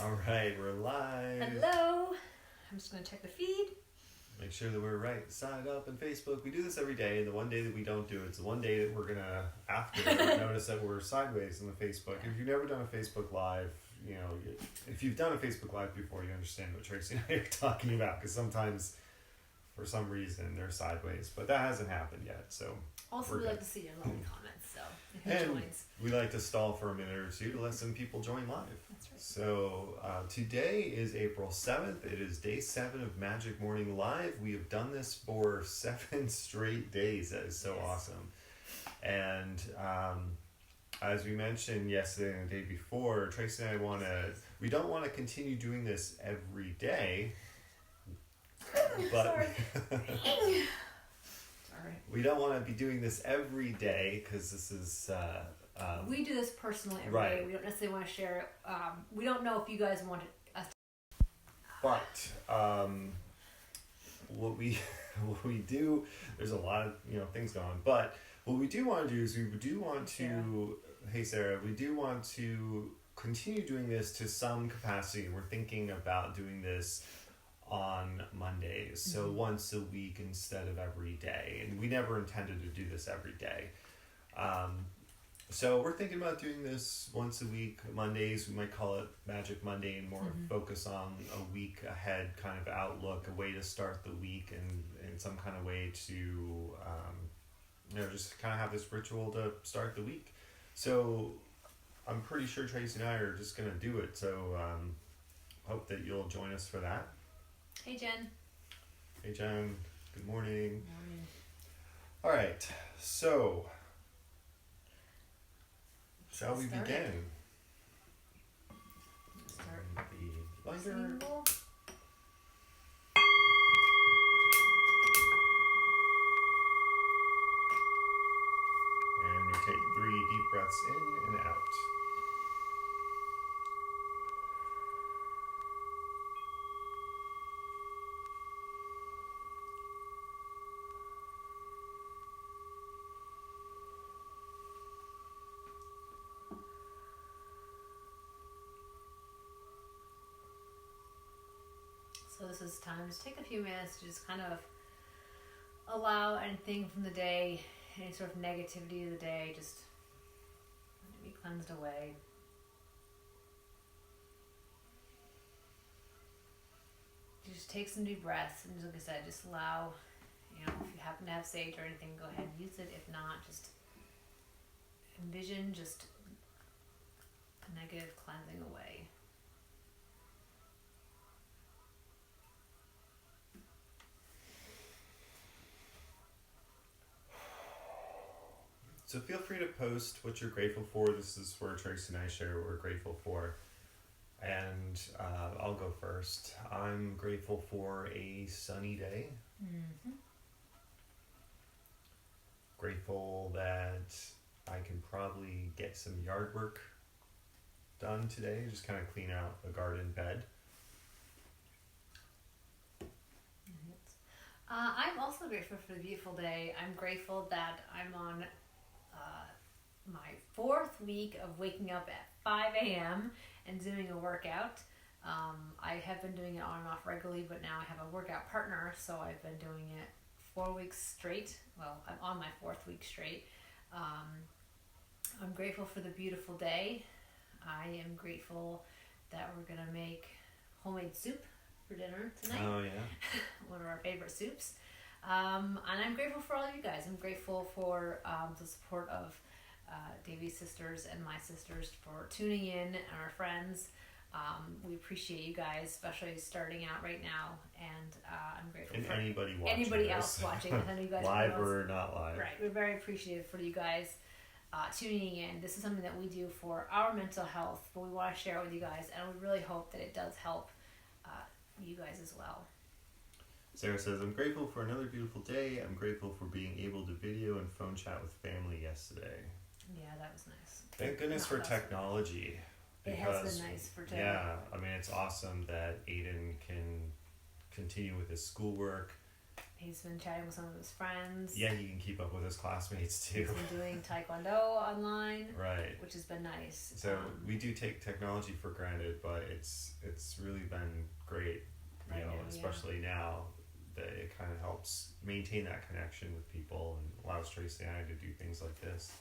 All right, we're live. Hello. I'm just going to check the feed. Make sure that we're right side up in Facebook. We do this every day. The one day that we don't do it's the one day that we're going to, after, notice that we're sideways in the Facebook. If you've never done a Facebook Live, you know, if you've done a Facebook Live before, you understand what Tracy and I are talking about. Because sometimes, for some reason, they're sideways. But that hasn't happened yet, so also, we like to see your lovely comments, so if he and joins. We like to stall for a minute or two to let some people join live. That's right. So today is April 7th. It is day 7 of Magick Morning Live. We have done this for 7 straight days. That is so awesome. And as we mentioned yesterday and the day before, Tracy and I we don't want to continue doing this every day. But Sorry. we don't want to be doing this every day because this is... we do this personally every right. day. We don't necessarily want to share it. We don't know if you guys want us to... But what we do, there's a lot of things going on. But what we do want to do is we do want to, hey Sarah, we do want to continue doing this to some capacity. We're thinking about doing this on Mondays, so once a week instead of every day. And we never intended to do this every day. So we're thinking about doing this once a week, Mondays. We might call it Magick Monday and more focus on a week ahead kind of outlook, a way to start the week and in some kind of way to, just kind of have this ritual to start the week. So I'm pretty sure Tracy and I are just going to do it. So hope that you'll join us for that. Hey, Jen. Hey, Jen. Good morning. Good morning. All right. So... shall we begin? Start the binder. symbol. And we take 3 deep breaths in and out. So this is time. Just take a few minutes to just kind of allow anything from the day, any sort of negativity of the day, just let it be cleansed away. Just take some deep breaths and, like I said, just allow, if you happen to have sage or anything, go ahead and use it. If not, just envision just negative cleansing away. So feel free to post what you're grateful for. This is where Tracy and I share what we're grateful for. And I'll go first. I'm grateful for a sunny day. Grateful that I can probably get some yard work done today. Just kind of clean out a garden bed. I'm also grateful for the beautiful day. I'm grateful that I'm on my 4th week of waking up at 5 a.m. and doing a workout. I have been doing it on and off regularly, but now I have a workout partner, so I've been doing it 4 weeks straight. Well, I'm on my 4th week straight. I'm grateful for the beautiful day. I am grateful that we're going to make homemade soup for dinner tonight. Oh, yeah. One of our favorite soups. And I'm grateful for all you guys. I'm grateful for the support of Davy's sisters and my sisters for tuning in, and our friends. We appreciate you guys, especially starting out right now. And I'm grateful for anybody else watching. I know you guys live or not live. Right. We're very appreciative for you guys tuning in. This is something that we do for our mental health, but we want to share it with you guys, and we really hope that it does help you guys as well. Sarah says, I'm grateful for another beautiful day. I'm grateful for being able to video and phone chat with family yesterday. Yeah, that was nice. Thank goodness for technology. It has been nice for today. Yeah, I mean, it's awesome that Aiden can continue with his schoolwork He's been chatting with some of his friends. Yeah, he can keep up with his classmates too. He's been doing Taekwondo online, right? Which has been nice. So we do take technology for granted, but it's really been great, you know, especially now that it kind of helps maintain that connection with people and allows Tracy and I to do things like this.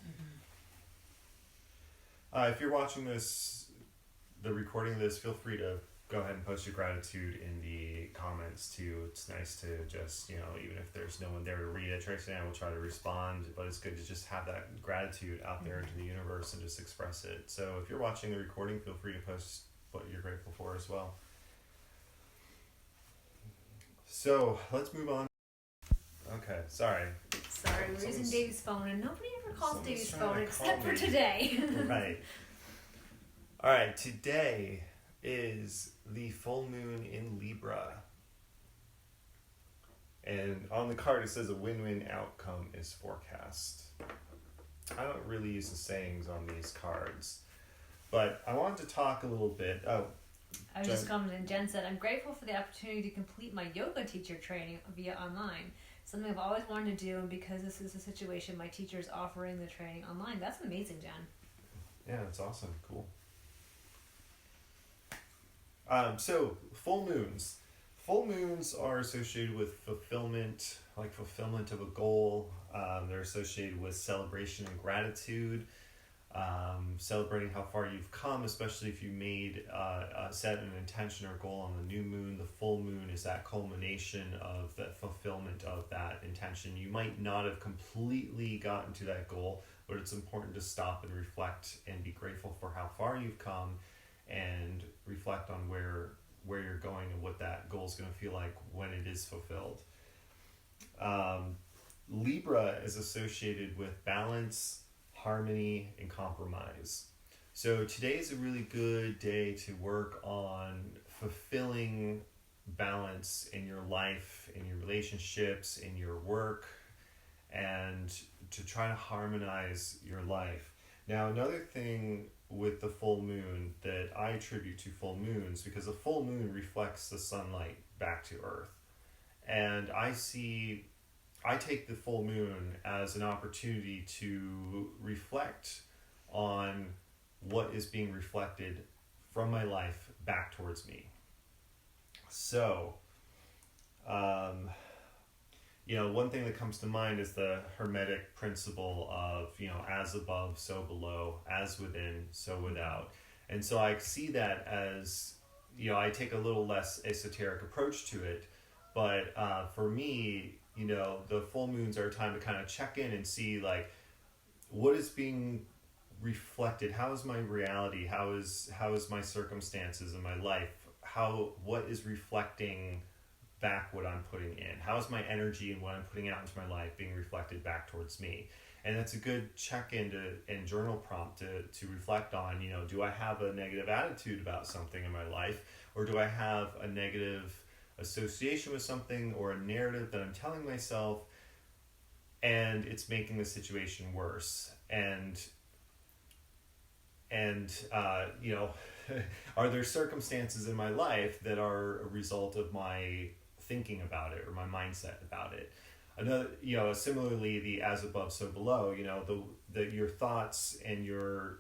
If you're watching the recording of this, feel free to go ahead and post your gratitude in the comments too. It's nice to just, you know, even if there's no one there to read it, Tracy and I will try to respond, but it's good to just have that gratitude out there into the universe and just express it. So if you're watching the recording, feel free to post what you're grateful for as well. So let's move on. Okay, sorry, we're using Davy's phone, and nobody ever calls Davy's phone except for today. Right. All right, today is the full moon in Libra. And on the card it says a win-win outcome is forecast. I don't really use the sayings on these cards, but I wanted to talk a little bit. I was just commenting. Jen said, I'm grateful for the opportunity to complete my yoga teacher training via online. Something I've always wanted to do, and because this is a situation, my teacher is offering the training online. That's amazing, Jen. Yeah, that's awesome. Cool. So full moons. Full moons are associated with fulfillment of a goal. They're associated with celebration and gratitude. Celebrating how far you've come, especially if you made set an intention or goal on the new moon. The full moon is that culmination of the fulfillment of that intention. You might not have completely gotten to that goal, but it's important to stop and reflect and be grateful for how far you've come and reflect on where you're going and what that goal is going to feel like when it is fulfilled. Libra is associated with balance, harmony, and compromise. So today is a really good day to work on fulfilling balance in your life, in your relationships, in your work, and to try to harmonize your life. Now, another thing with the full moon that I attribute to full moons, because the full moon reflects the sunlight back to Earth. And I take the full moon as an opportunity to reflect on what is being reflected from my life back towards me. So, one thing that comes to mind is the Hermetic principle of, as above, so below, as within, so without. And so I see that as, I take a little less esoteric approach to it. But for me, the full moons are a time to kind of check in and see, like, what is being reflected? How is my reality? How is my circumstances in my life? What is reflecting back what I'm putting in? How is my energy and what I'm putting out into my life being reflected back towards me? And that's a good check-in and journal prompt to reflect on, do I have a negative attitude about something in my life? Or do I have a negative association with something or a narrative that I'm telling myself and it's making the situation worse? And are there circumstances in my life that are a result of my thinking about it or my mindset about it? Another, similarly, the as above, so below, your thoughts and your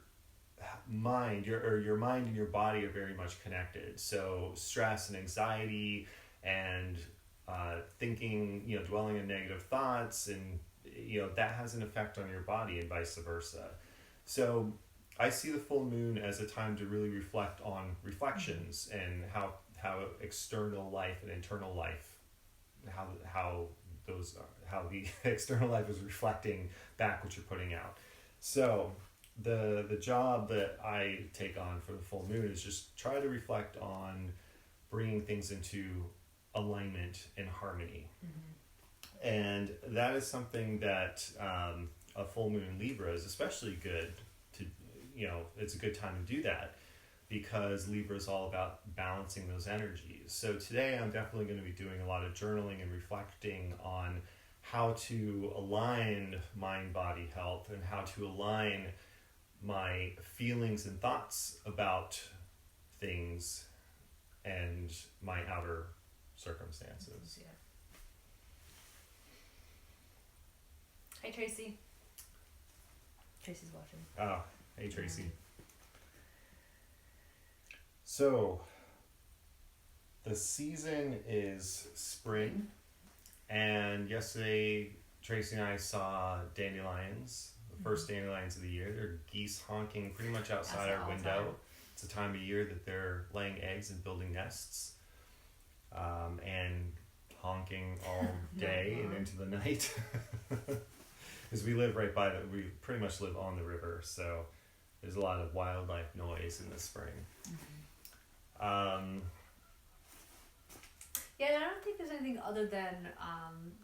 mind, your mind and your body are very much connected. So stress and anxiety and thinking, dwelling in negative thoughts, and that has an effect on your body and vice versa. So I see the full moon as a time to really reflect on reflections and how external life and internal life, how the external life is reflecting back what you're putting out. So the job that I take on for the full moon is just try to reflect on bringing things into alignment and harmony. Mm-hmm. And that is something that a full moon in Libra is especially good to, it's a good time to do that because Libra is all about balancing those energies. So today I'm definitely going to be doing a lot of journaling and reflecting on how to align mind-body health and how to align my feelings and thoughts about things and my outer circumstances. Hi, Tracy. Tracy's watching. Oh, hey, Tracy. So, the season is spring, and yesterday Tracy and I saw dandelions, the first dandelions of the year. They're geese honking pretty much outside our window. It's a time of year that they're laying eggs and building nests, and honking all day and into the night. Because we live we pretty much live on the river, so there's a lot of wildlife noise in the spring. Yeah, I don't think there's anything other than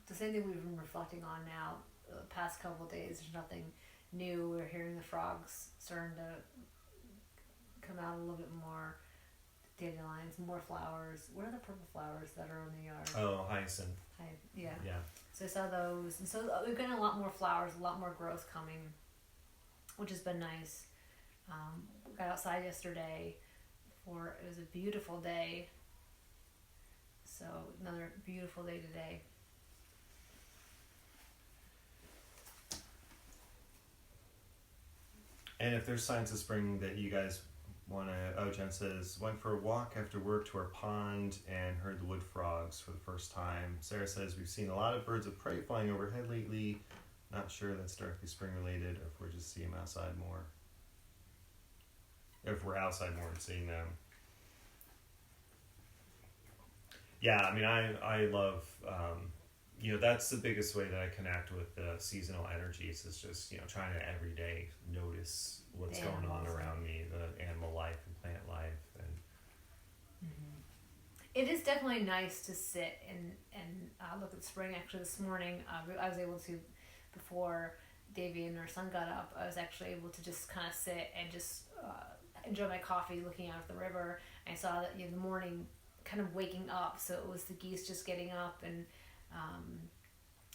the same thing we've been reflecting on now the past couple of days. There's nothing new. We're hearing the frogs starting to come out a little bit more. Dandelions, more flowers. What are the purple flowers that are in the yard? Oh, hyacinth. Yeah. Yeah. So I saw those, and so we've gotten a lot more flowers, a lot more growth coming, which has been nice. We got outside yesterday it was a beautiful day. So another beautiful day today. And if there's signs of spring that you guys want to, Jen says, went for a walk after work to our pond and heard the wood frogs for the first time. Sarah says, we've seen a lot of birds of prey flying overhead lately. Not sure that's directly spring related or if we're just seeing them outside more. If we're outside more and seeing them. Yeah, I mean, I love, that's the biggest way that I connect with the seasonal energies is just, trying to every day notice what's going on around me, the animal life and plant life. And It is definitely nice to sit and look at spring. Actually, this morning, I was able to, before Davy and our son got up, I was actually able to just kind of sit and just enjoy my coffee looking out at the river. I saw that the morning kind of waking up, so it was the geese just getting up, and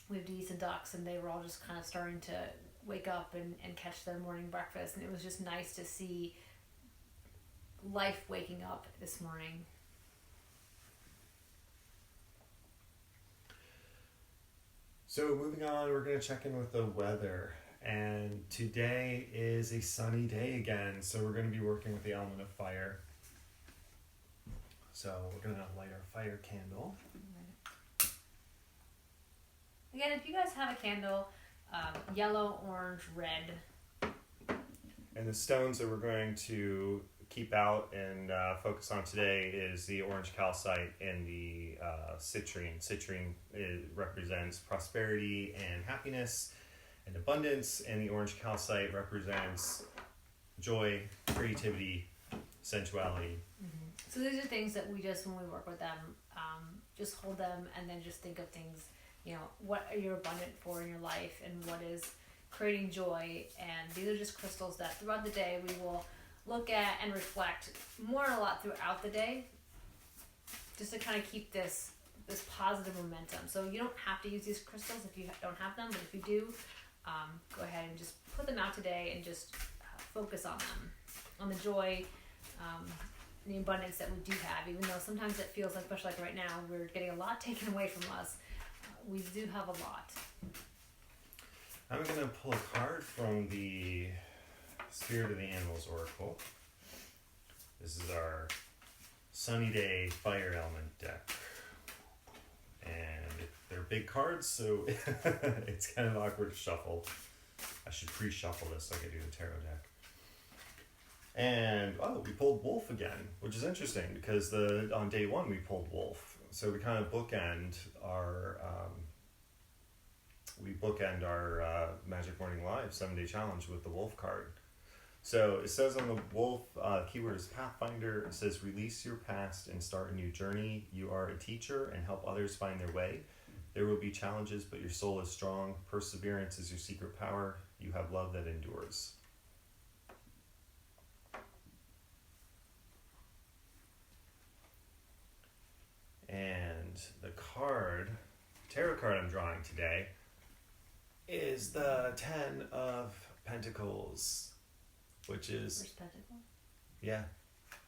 we have geese and ducks, and they were all just kind of starting to wake up and catch their morning breakfast, and it was just nice to see life waking up this morning. So moving on, we're going to check in with the weather, and today is a sunny day again, so we're going to be working with the element of fire. So we're going to light our fire candle. Again, if you guys have a candle, yellow, orange, red. And the stones that we're going to keep out and focus on today is the orange calcite and the citrine. Citrine represents prosperity and happiness and abundance, and the orange calcite represents joy, creativity, sensuality. Mm-hmm. So these are things that we just, when we work with them, just hold them and then just think of things, what are you abundant for in your life and what is creating joy. And these are just crystals that throughout the day we will look at and reflect more a lot throughout the day, just to kind of keep this positive momentum. So you don't have to use these crystals if you don't have them, but if you do, go ahead and just put them out today and just focus on them, on the joy, the abundance that we do have, even though sometimes it feels like, especially like right now, we're getting a lot taken away from us. We do have a lot. I'm going to pull a card from the Spirit of the Animals Oracle. This is our Sunny Day Fire Element deck. And they're big cards, so it's kind of awkward to shuffle. I should pre-shuffle this like I do the tarot deck. And, we pulled Wolf again, which is interesting because on day one we pulled Wolf. So we kind of bookend our Magick Morning Live 7-day challenge with the Wolf card. So it says on the Wolf, keyword is Pathfinder. It says, release your past and start a new journey. You are a teacher and help others find their way. There will be challenges, but your soul is strong. Perseverance is your secret power. You have love that endures. And the tarot card I'm drawing today is the 10 of Pentacles, which is... First pentacle? Yeah,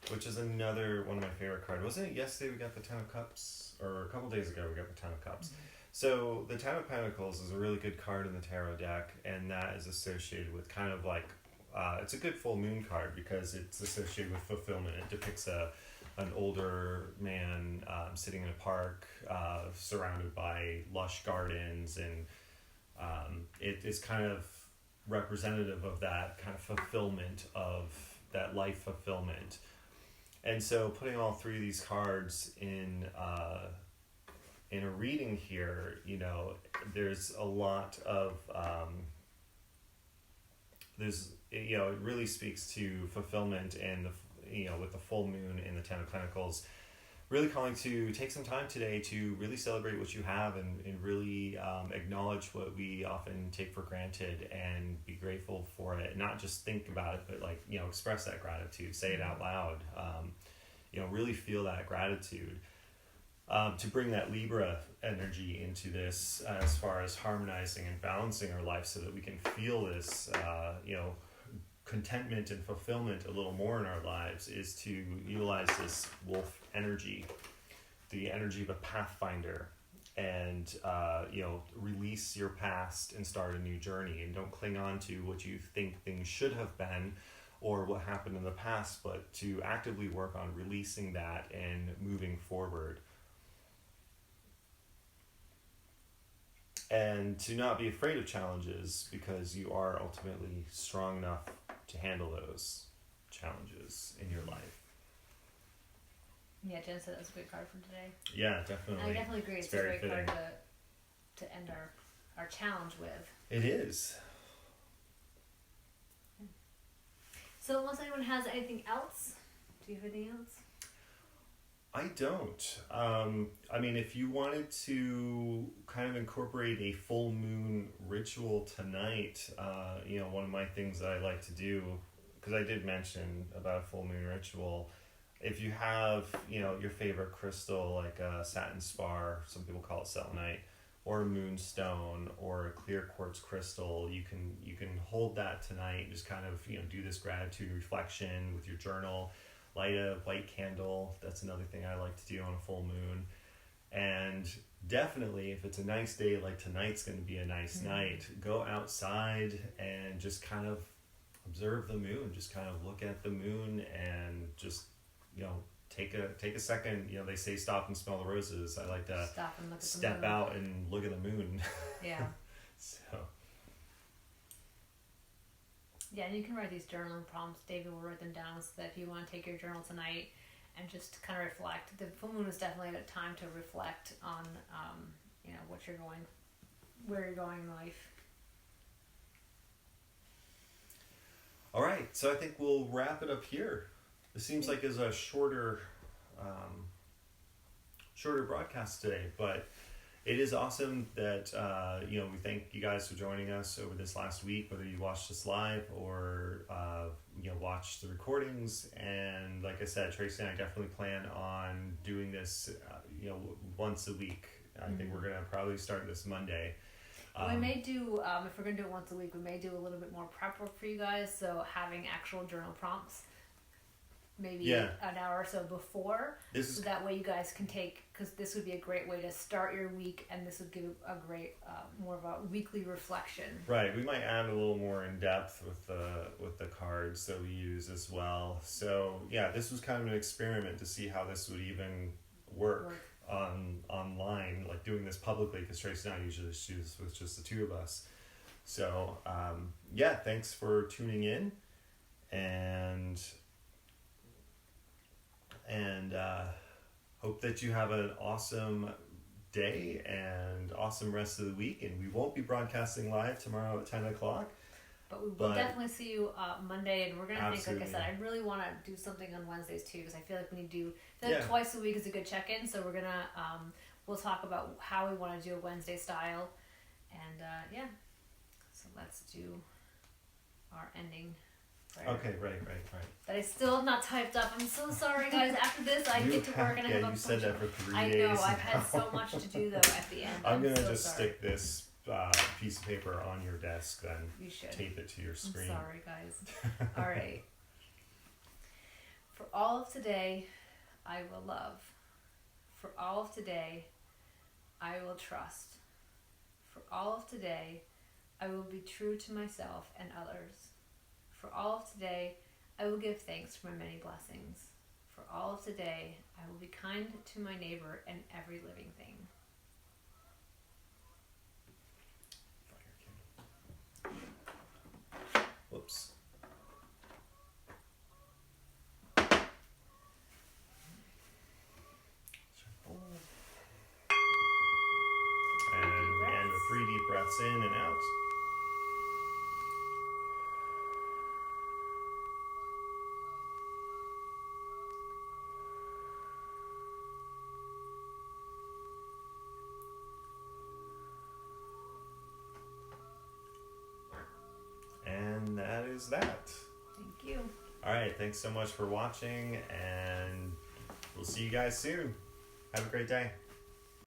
which is another one of my favorite cards. Wasn't it yesterday we got the 10 of Cups? Or a couple days ago we got the 10 of Cups. Mm-hmm. So the Ten of Pentacles is a really good card in the tarot deck, and that is associated with kind of like, it's a good full moon card because it's associated with fulfillment. It depicts an older man sitting in a park, surrounded by lush gardens, and it is kind of representative of that kind of fulfillment, of that life fulfillment. And so putting all three of these cards in a reading here, there's a lot of it really speaks to fulfillment, and with the full moon in the Ten of Pentacles, really calling to take some time today to really celebrate what you have, and really acknowledge what we often take for granted and be grateful for it. Not just think about it, but express that gratitude, say it out loud, really feel that gratitude. To bring that Libra energy into this, as far as harmonizing and balancing our life so that we can feel this, contentment and fulfillment a little more in our lives, is to utilize this wolf energy, the energy of a pathfinder, and release your past and start a new journey, and don't cling on to what you think things should have been or what happened in the past, but to actively work on releasing that and moving forward. And to not be afraid of challenges, because you are ultimately strong enough to handle those challenges in your life. Yeah, Jen said that was a good card for today. Yeah, definitely. I definitely agree. It's a great card to end our challenge with. It is. So unless anyone has anything else, do you have anything else? I don't. If you wanted to kind of incorporate a full moon ritual tonight, one of my things that I like to do, because I did mention about a full moon ritual, if you have, your favorite crystal, like a satin spar, some people call it selenite, or a moonstone, or a clear quartz crystal, you can hold that tonight and just kind of, do this gratitude reflection with your journal. Light a white candle. That's another thing I like to do on a full moon. And definitely, if it's a nice day like tonight's going to be a nice night, go outside and just kind of observe the moon. Just kind of look at the moon and just, take a second. They say stop and smell the roses. I like to stop and look at step out and look at the moon. Yeah. So. Yeah, and you can write these journaling prompts. David will write them down so that if you want to take your journal tonight and just kind of reflect. The full moon is definitely a time to reflect on, where you're going in life. All right, so I think we'll wrap it up here. It seems like it's a shorter broadcast today, but it is awesome that, we thank you guys for joining us over this last week, whether you watched us live or, watched the recordings. And like I said, Tracy and I definitely plan on doing this, once a week. I think we're going to probably start this Monday. We may do, if we're going to do it once a week, we may do a little bit more prep work for you guys. So having actual journal prompts, maybe an hour or so before, so that way you guys can because this would be a great way to start your week, and this would give a great, more of a weekly reflection. Right, we might add a little more in depth with the cards that we use as well. So yeah, this was kind of an experiment to see how this would even work online, like doing this publicly, because Tracy and I usually do this with just the two of us. So thanks for tuning in, and hope that you have an awesome day and awesome rest of the week. And we won't be broadcasting live tomorrow at 10 o'clock. But we will definitely see you Monday, and we're going to think, like I said, I really want to do something on Wednesdays too, because I feel like we need to do, twice a week is a good check-in. So we're going to, we'll talk about how we want to do a Wednesday style. And so let's do our ending prayer. Okay, right. That I still have not typed up. I'm so sorry, guys. After this, I get to work and I have you said that for 3 days. I know, I've had so much to do though at the end. I'm going to just stick this piece of paper on your desk, then you should tape it to your screen. I'm sorry, guys. All right. For all of today, I will love. For all of today, I will trust. For all of today, I will be true to myself and others. For all of today, I will give thanks for my many blessings. For all of today, I will be kind to my neighbor and every living thing. Whoops. And with 3 deep breaths in and out. And that is that. Thank you. All right, thanks so much for watching, and we'll see you guys soon. Have a great day.